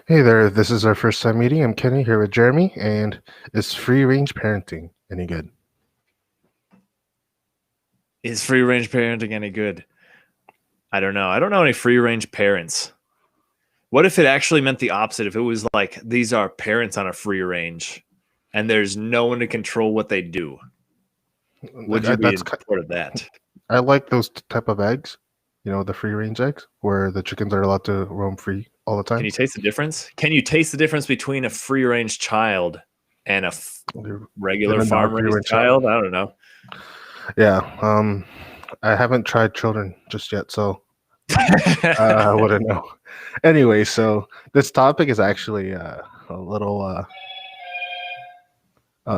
Hey there, this is our first time meeting. I'm Kenny here with Jeremy, and is free range parenting any good? Is free range parenting any good? I don't know. I don't know any free range parents. What if it actually meant the opposite? If it was like these are parents on a free range and there's no one to control what they do, would you be That's in support of that? I like those type of eggs, the free range eggs where the chickens are allowed to roam free all the Can time. you taste the difference? Can you taste the difference between a free range child and a regular And a farm non-free raised range child. child? I don't know. Yeah, I haven't tried children just yet, so I wouldn't know. Anyway, so this topic is actually a little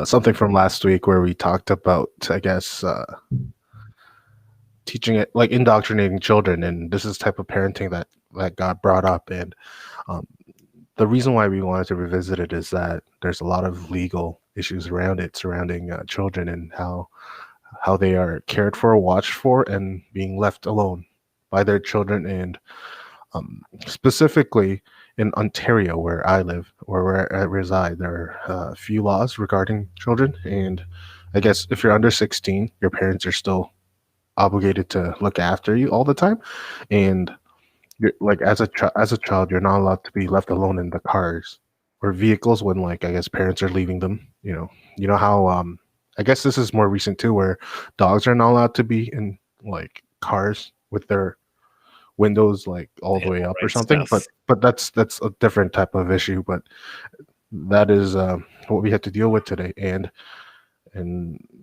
something from last week where we talked about, I guess, teaching it like indoctrinating children, and this is type of parenting that got brought up. And um, the reason why we wanted to revisit it is that there's a lot of legal issues around it surrounding children and how they are cared for, watched for, and being left alone by their children. And specifically in Ontario, where I live or where I reside, there are a few laws regarding children. And I guess if you're under 16, your parents are still obligated to look after you all the time. And you're like as a child, you're not allowed to be left alone in the cars or vehicles when, like, I guess parents are leaving them. You know how I guess this is more recent too, where dogs are not allowed to be in like cars with their windows like all the way up or Right something. stuff. But that's a different type of issue. But that is what we had to deal with today. And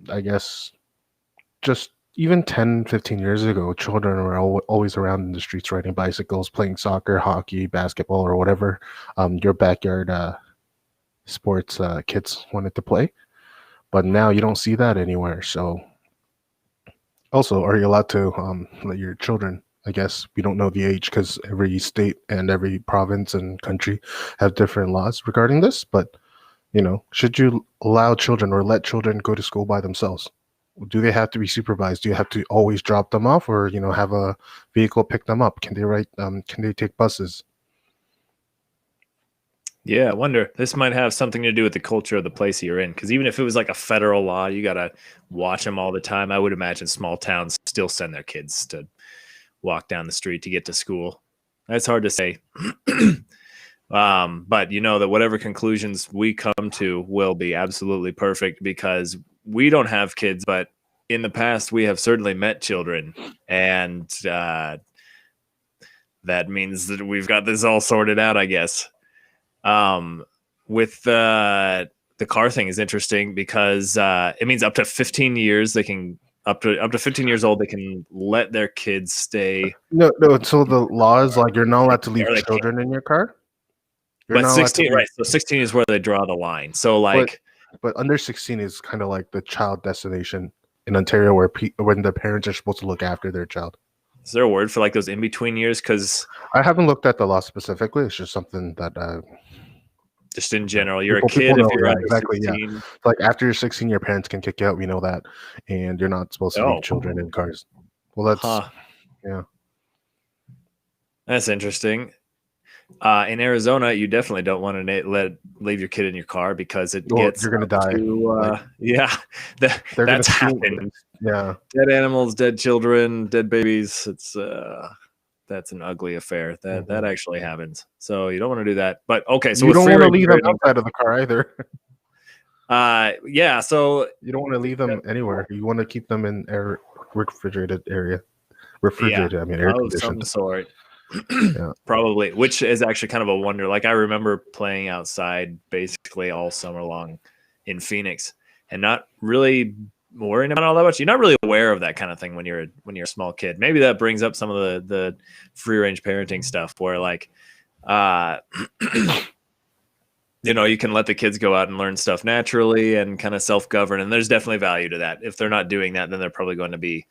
I guess just even 10, 15 years ago, children were always around in the streets riding bicycles, playing soccer, hockey, basketball, or whatever your backyard sports kids wanted to play. But now you don't see that anywhere. So also, are you allowed to let your children, I guess we don't know the age because every state and every province and country have different laws regarding this, but should you allow children or let children go to school by themselves? Do they have to be supervised? Do you have to always drop them off, or have a vehicle pick them up? Can they take buses? Yeah, I wonder. This might have something to do with the culture of the place you're in. Because even if it was like a federal law, you got to watch them all the time. I would imagine small towns still send their kids to walk down the street to get to school. That's hard to say. But you know that whatever conclusions we come to will be absolutely perfect because we don't have kids, but in the past we have certainly met children. And that means that we've got this all sorted out, I guess. With the car thing is interesting because it means up to 15 years they can up to 15 years old they can let their kids stay. No, no. So the law is like you're not allowed to leave Or they can't. children in your car. You're But not allowed to 16, leave, right? So 16 is where they draw the line. So but like, but under 16 is kind of like the child destination in Ontario, where when the parents are supposed to look after their child. is there a word for like those in between years? Because I haven't looked at the law specifically. It's just something that just in general, you're a people kid if know. you're Yeah, under exactly. Yeah, 16. like after you're 16, your parents can kick you out. We know that, and you're not supposed to leave Oh, children in cars. Well, that's huh. yeah. That's interesting. In Arizona, you definitely don't want to leave your kid in your car because it Well, gets you're gonna die. to yeah, They're gonna that's steal. happened. Yeah, Dead animals, dead children, dead babies. It's that's an ugly affair. That actually happens. So you don't want to do that. But okay, so you with don't free want to range leave them training, outside of the car either. yeah. So You don't want to leave them anywhere. You want to keep them in refrigerated area. yeah, Refrigerated. I mean, air of some conditioned. sort. Yeah. Probably, which is actually kind of a wonder. Like I remember playing outside basically all summer long in Phoenix and not really worrying about all that much. You're not really aware of that kind of thing when you're a small kid. Maybe that brings up some of the free range parenting stuff where like uh you can let the kids go out and learn stuff naturally and kind of self-govern, and there's definitely value to that. If they're not doing that, then they're probably going to be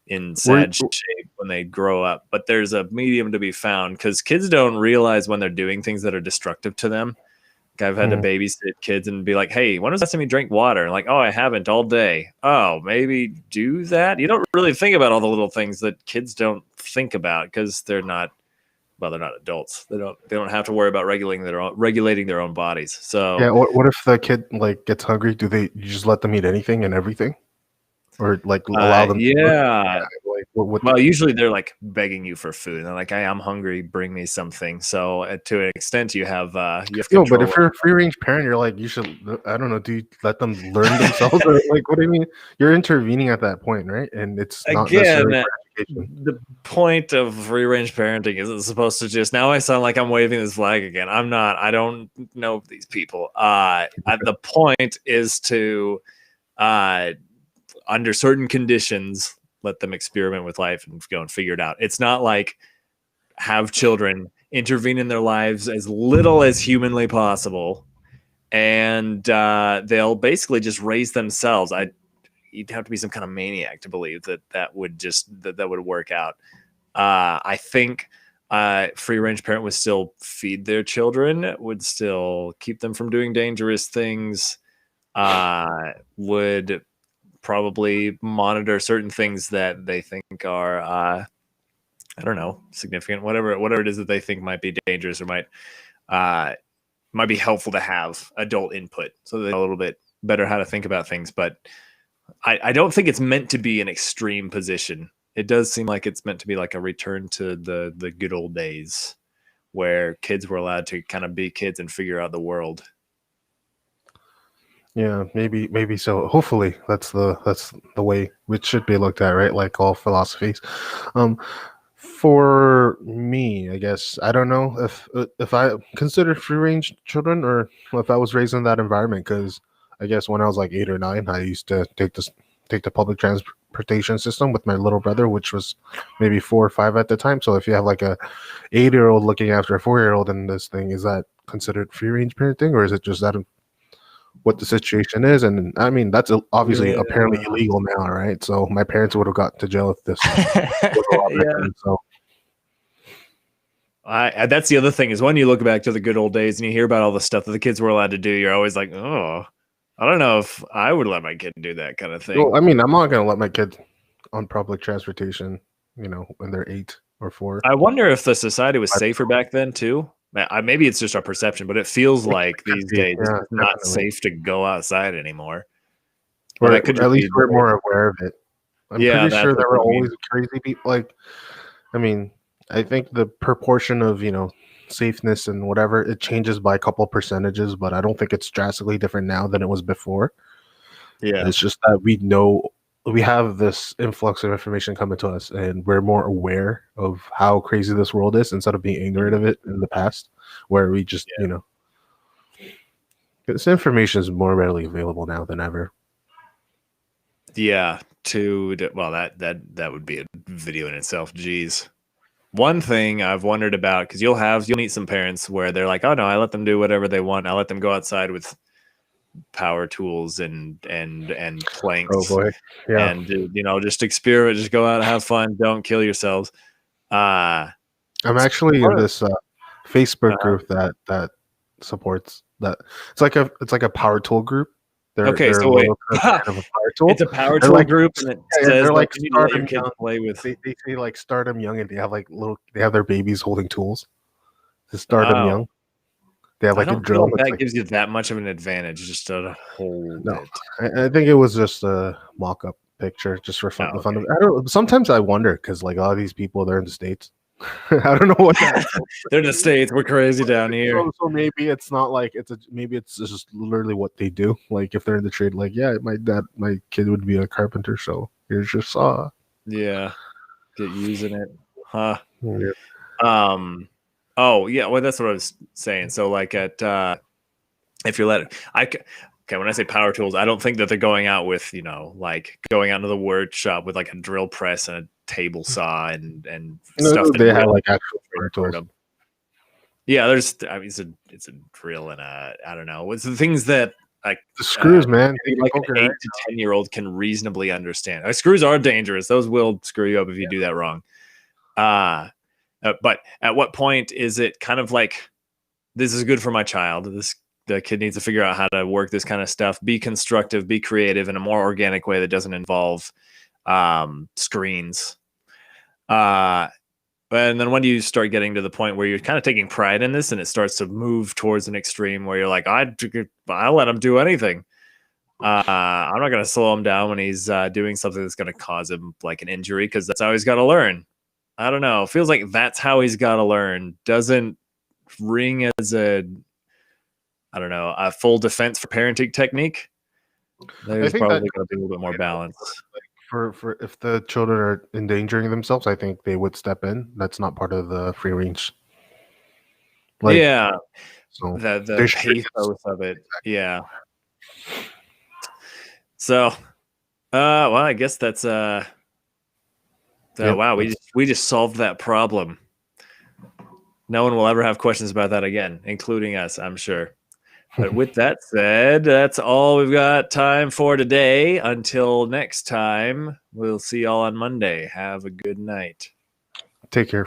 in Were sad shape when they grow up. But there's a medium to be found because kids don't realize when they're doing things that are destructive to them. Like I've had to babysit kids and be like, hey, when was the last time you drank water? And like, oh, I haven't all day. Oh, maybe do that. You don't really think about all the little things that kids don't think about because they're not well, they're not adults. They don't have to worry about regulating their own bodies. So Yeah. What if the kid like gets hungry? Do they you just let them eat anything and everything, or like allow them to look? yeah. Like what? Well, usually they're like begging you for food. And they're like, "Hey, I'm hungry. Bring me something." So to an extent, you have No, but control. if you're a free range parent, you're like you should. I don't know. Do you let them learn themselves, or like what do you mean? You're intervening at that point, right? And it's not necessarily Again, for education. the point of free range parenting is it's supposed to just, now I sound like I'm waving this flag again. I'm not. I don't know these people. The point is to under certain conditions let them experiment with life and go and figure it out. It's not like have children intervene in their lives as little as humanly possible, and they'll basically just raise themselves. You'd have to be some kind of maniac to believe that would work out. I think free range parent would still feed their children, would still keep them from doing dangerous things, would probably monitor certain things that they think are I don't know, significant, whatever it is that they think might be dangerous or might be helpful to have adult input, so they know a little bit better how to think about things. But I don't think it's meant to be an extreme position. It does seem like it's meant to be like a return to the good old days where kids were allowed to kind of be kids and figure out the world. Yeah, maybe so. Hopefully, that's the way it should be looked at, right? Like all philosophies. For me, I guess I don't know if I consider free range children or if I was raised in that environment. Because I guess when I was like 8 or 9, I used to take the public transportation system with my little brother, which was maybe 4 or 5 at the time. So if you have like a 8-year-old looking after a 4-year-old in this thing, is that considered free range parenting, or is it just that what the situation is? And I mean, that's obviously apparently illegal now, right? So my parents would have got to jail if this was a law back then. So that's the other thing is when you look back to the good old days and you hear about all the stuff that the kids were allowed to do, you're always like, oh, I don't know if I would let my kid do that kind of thing. well, I mean, I'm not gonna let my kid on public transportation, when they're 8 or 4. I wonder if the society was safer back then too. Maybe it's just our perception, but it feels like these days it's not safe to go outside anymore. Or at least we're more aware of it. I'm pretty sure there were always crazy people. Like, I mean, I think the proportion of safeness and whatever, it changes by a couple percentages, but I don't think it's drastically different now than it was before. Yeah, it's just that we have this influx of information coming to us, and we're more aware of how crazy this world is instead of being ignorant of it in the past, where we just this information is more readily available now than ever. Yeah, well, that would be a video in itself. Jeez. One thing I've wondered about, because you'll meet some parents where they're like, oh no, I let them do whatever they want. I let them go outside with power tools and planks. Oh boy. Yeah. And just experiment, just go out and have fun. Don't kill yourselves. I'm actually in this Facebook group that supports that. It's like a power tool group. So wait. It's a power tool group, and it says they're like you let your kids play with. They say like start them young, and they have their babies holding tools to start them young. They have like a drill. That gives you that much of an advantage just to hold it. I think it was just a mock-up picture, just for fun. Fun of it. I don't. Sometimes I wonder because like all these people, they're in the States. I don't know what they're in the States. We're crazy down here. So maybe it's not like maybe it's just literally what they do. Like if they're in the trade, like my kid would be a carpenter, so here's your saw. Yeah, get using it, huh? Yeah. Oh yeah. Well, that's what I was saying. So like if you're when I say power tools, I don't think that they're going out with like going out into the workshop with like a drill press and a table saw and stuff. They have like actual power tools. Yeah, it's a drill and I don't know. It's the things that like the screws, man. Like an 8 to 10-year-old can reasonably understand. Screws are dangerous. Those will screw you up if you do that wrong. But at what point is it kind of like this is good for my child? The kid needs to figure out how to work this kind of stuff, be constructive, be creative in a more organic way that doesn't involve screens. And then when do you start getting to the point where you're kind of taking pride in this and it starts to move towards an extreme where you're like, I'll let him do anything. I'm not going to slow him down when he's doing something that's going to cause him like an injury, because that's how he's got to learn. I don't know. It feels like that's how he's got to learn. Doesn't ring as a full defense for parenting technique. There's probably going to be a little bit more balance. For if the children are endangering themselves, I think they would step in. That's not part of the free range. Yeah, so the pathos of it. Yeah. So, well, I guess that's wow, we just solved that problem. No one will ever have questions about that again, including us, I'm sure. But with that said, that's all we've got time for today. Until next time, we'll see y'all on Monday. Have a good night. Take care.